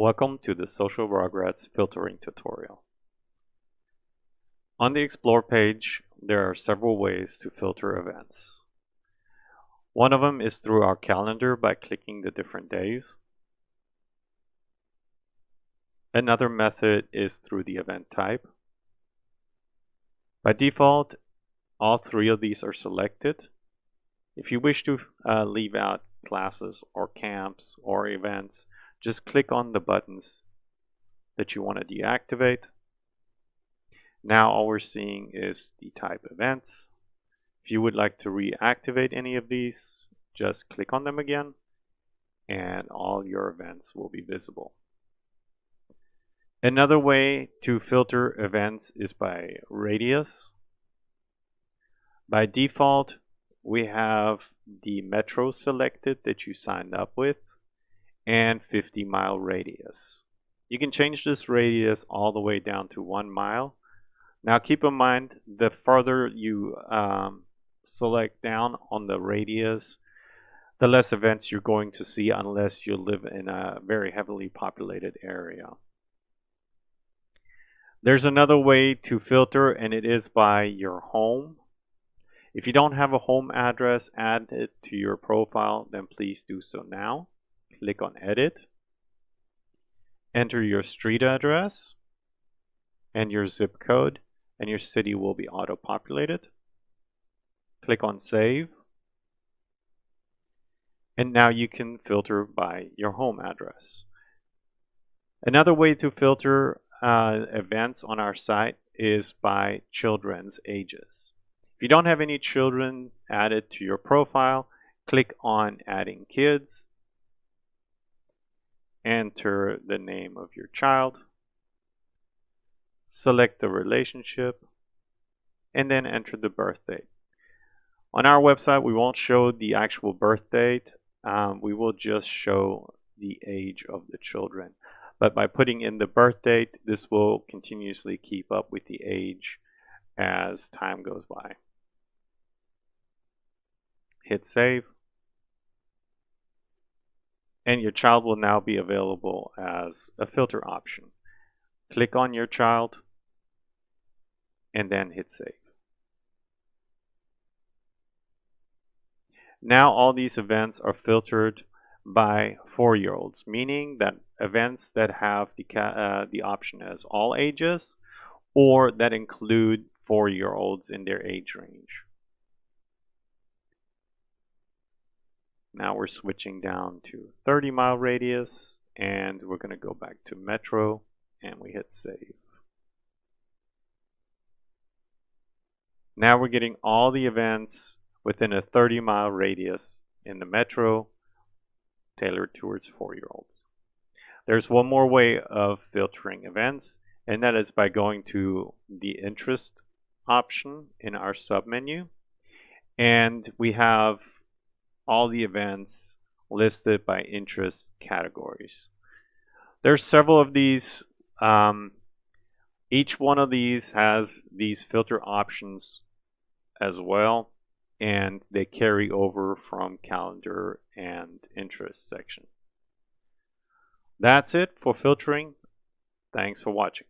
Welcome to the Social Rugrats filtering tutorial. On the Explore page, there are several ways to filter events. One of them is through our calendar by clicking the different days. Another method is through the event type. By default, all three of these are selected. If you wish to leave out classes or camps or events, just click on the buttons that you want to deactivate. Now all we're seeing is the type events. If you would like to reactivate any of these, just click on them again and all your events will be visible. Another way to filter events is by radius. By default, we have the metro selected that you signed up with and 50-mile radius. You can change this radius all the way down to 1 mile. Now keep in mind, the further you select down on the radius, the less events you're going to see unless you live in a very heavily populated area. There's another way to filter, and it is by your home. If you don't have a home address added to your profile, then please do so now. Click on Edit. Enter your street address and your zip code, and your city will be auto-populated. Click on Save. And now you can filter by your home address. Another way to filter events on our site is by children's ages. If you don't have any children added to your profile, click on Adding Kids. Enter the name of your child. Select the relationship. And then enter the birth date. On our website, we won't show the actual birth date. We will just show the age of the children. But by putting in the birth date, this will continuously keep up with the age as time goes by. Hit Save. And your child will now be available as a filter option. Click on your child and then hit Save. Now all these events are filtered by 4-year-olds, meaning that events that have the option as all ages or that include 4-year-olds in their age range. Now we're switching down to 30-mile radius, and we're going to go back to Metro, and we hit Save. Now we're getting all the events within a 30-mile radius in the Metro tailored towards 4-year-olds. There's one more way of filtering events, and that is by going to the interest option in our submenu, and we have all the events listed by interest categories. There's several of these. Each one of these has these filter options as well, and they carry over from calendar and interest section. That's it for filtering. Thanks for watching.